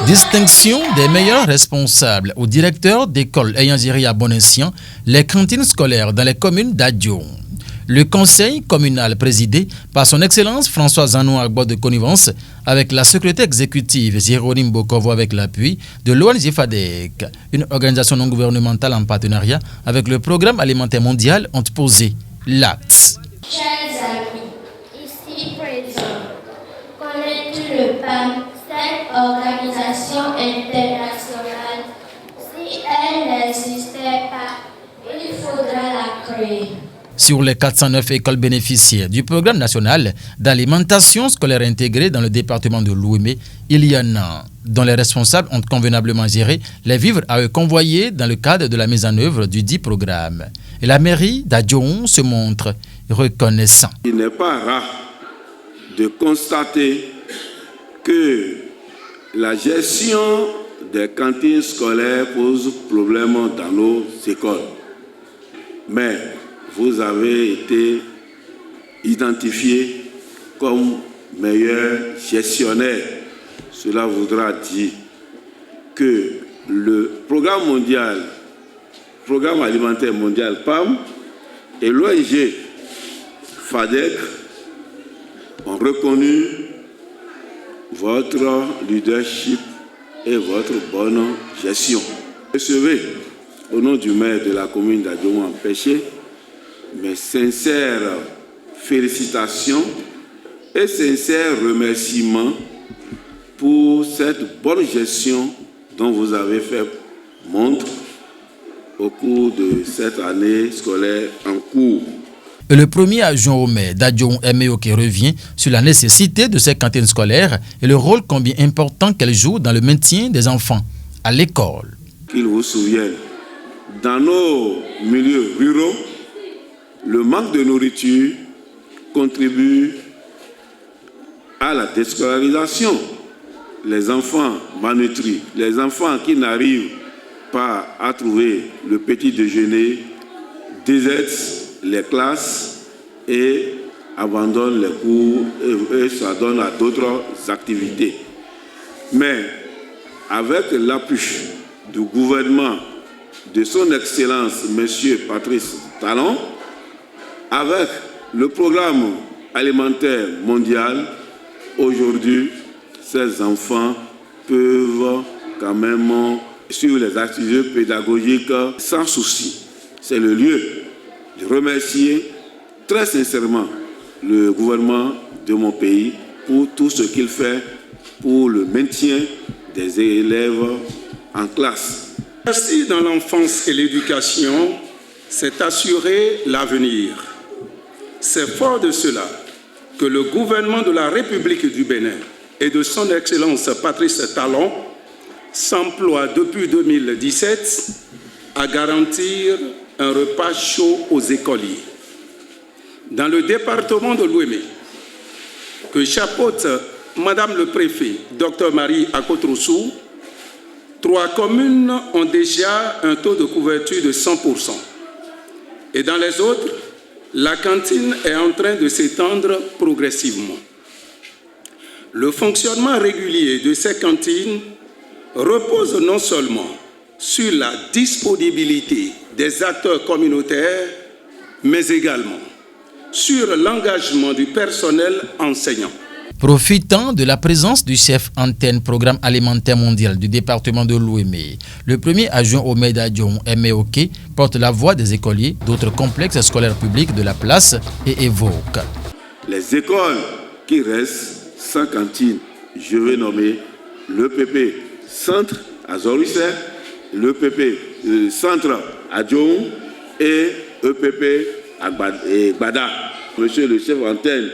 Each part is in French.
Distinction des meilleurs responsables aux directeurs d'écoles ayant géré à bon escient les cantines scolaires dans les communes d'Adjoum. Le conseil communal présidé par son excellence François Zanou Agbo de connivence avec la secrétaire exécutive Jérôme Bokovo avec l'appui de l'ONG FADEC, une organisation non gouvernementale en partenariat avec le Programme alimentaire mondial, ont posé l'acte. Chers amis, ici présents, connais-tu le PAM, cette organisation internationale? Si elle n'existait pas, il faudra la créer. Sur les 409 écoles bénéficiaires du programme national d'alimentation scolaire intégrée dans le département de l'Ouémé, il y en a dont les responsables ont convenablement géré les vivres à eux convoyés dans le cadre de la mise en œuvre du dit programme. Et la mairie d'Adjoum se montre reconnaissant. Il n'est pas rare de constater que la gestion des cantines scolaires pose problème dans nos écoles. Mais vous avez été identifié comme meilleur gestionnaire. Cela voudra dire que le programme alimentaire mondial PAM et l'ONG FADEC ont reconnu votre leadership et votre bonne gestion. Recevez au nom du maire de la commune d'Adjoum Empêché mes sincères félicitations et sincères remerciements pour cette bonne gestion dont vous avez fait montre au cours de cette année scolaire en cours. Et le premier adjoint au maire d'Adjoum Emeoke revient sur la nécessité de ces cantines scolaires et le rôle combien important qu'elles jouent dans le maintien des enfants à l'école. Qu'il vous souvienne, dans nos milieux ruraux, le manque de nourriture contribue à la déscolarisation. Les enfants malnutris, les enfants qui n'arrivent pas à trouver le petit déjeuner, désertent les classes et abandonnent les cours et s'adonnent à d'autres activités. Mais avec l'appui du gouvernement de son Excellence, M. Patrice Talon, avec le programme alimentaire mondial, aujourd'hui, ces enfants peuvent quand même suivre les activités pédagogiques sans souci. C'est le lieu de remercier très sincèrement le gouvernement de mon pays pour tout ce qu'il fait pour le maintien des élèves en classe. Investir dans l'enfance et l'éducation, c'est assurer l'avenir. C'est fort de cela que le gouvernement de la République du Bénin et de son Excellence Patrice Talon s'emploie depuis 2017 à garantir un repas chaud aux écoliers. Dans le département de l'Ouémé, que chapeaute Madame le Préfet, Dr Marie Akotroussou, 3 communes ont déjà un taux de couverture de 100%. Et dans les autres, la cantine est en train de s'étendre progressivement. Le fonctionnement régulier de ces cantines repose non seulement sur la disponibilité des acteurs communautaires, mais également sur l'engagement du personnel enseignant. Profitant de la présence du chef antenne Programme alimentaire mondial du département de l'Ouémé, le premier adjoint au maire d'Adjoum, Emeoke, porte la voix des écoliers d'autres complexes scolaires publics de la place et évoque. Les écoles qui restent sans cantine, je vais nommer l'EPP Centre à Zorisset, l'EPP Centre à Adjoum et EPP à Bada. Monsieur le chef antenne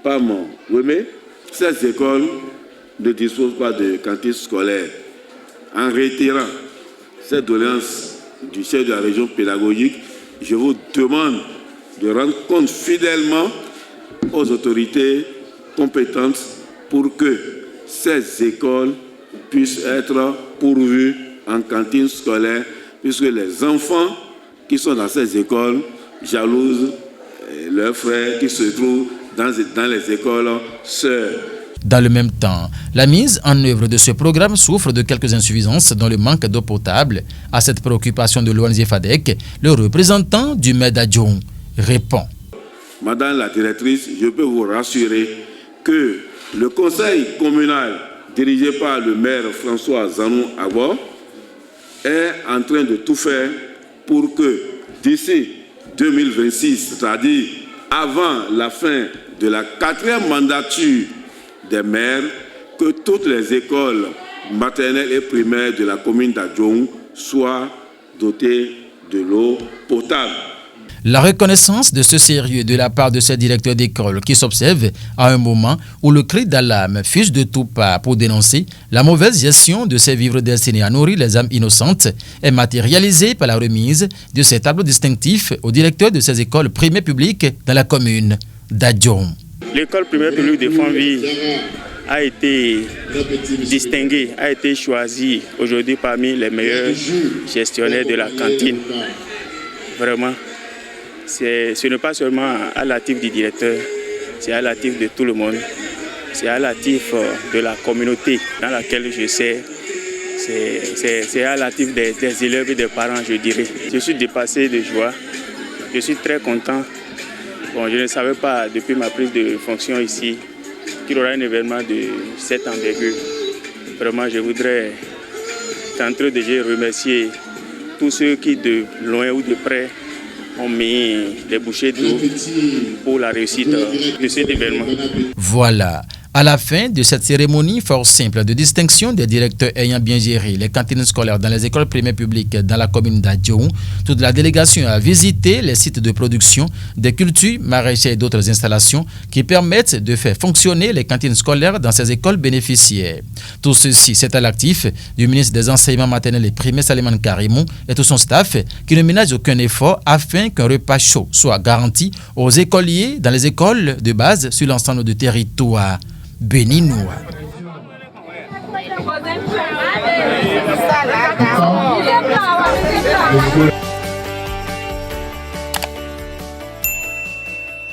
PAM Ouémé, ces écoles ne disposent pas de cantine scolaire. En retirant cette doléance du chef de la région pédagogique, je vous demande de rendre compte fidèlement aux autorités compétentes pour que ces écoles puissent être pourvues en cantine scolaire, puisque les enfants qui sont dans ces écoles jalousent leurs frères qui se trouvent dans les écoles sœurs. Dans le même temps, la mise en œuvre de ce programme souffre de quelques insuffisances dans le manque d'eau potable. À cette préoccupation de l'ONG FADEC, le représentant du maire d'Adjoum répond. Madame la directrice, je peux vous rassurer que le conseil communal dirigé par le maire François Zanou Agbo est en train de tout faire pour que d'ici 2026, c'est-à-dire avant la fin de la 4e mandature des maires, que toutes les écoles maternelles et primaires de la commune d'Adjoum soient dotées de l'eau potable. La reconnaissance de ce sérieux de la part de ces directeurs d'école qui s'observent à un moment où le cri d'alarme fuse de tout part pour dénoncer la mauvaise gestion de ces vivres destinés à nourrir les âmes innocentes est matérialisée par la remise de ces tableaux distinctifs aux directeurs de ces écoles primaires publiques dans la commune d'Adjoum. L'école primaire publique de Fontville a été distinguée, a été choisie aujourd'hui parmi les meilleurs gestionnaires de la cantine. Vraiment, ce n'est pas seulement à l'actif du directeur, c'est à l'actif de tout le monde, c'est à l'actif de la communauté dans laquelle je sais, c'est à l'actif des élèves et des parents, je dirais. Je suis dépassé de joie, je suis très content. Bon, je ne savais pas depuis ma prise de fonction ici qu'il y aura un événement de cette envergure. Vraiment, je voudrais d'entrée de jeu remercier tous ceux qui, de loin ou de près, ont mis les bouchées d'eau pour la réussite de cet événement. Voilà. À la fin de cette cérémonie fort simple de distinction des directeurs ayant bien géré les cantines scolaires dans les écoles primaires publiques dans la commune d'Adjoum, toute la délégation a visité les sites de production des cultures, maraîchères et d'autres installations qui permettent de faire fonctionner les cantines scolaires dans ces écoles bénéficiaires. Tout ceci, c'est à l'actif du ministre des Enseignements maternels et primaires, Salimane Karimou, et tout son staff qui ne ménage aucun effort afin qu'un repas chaud soit garanti aux écoliers dans les écoles de base sur l'ensemble du territoire béninois.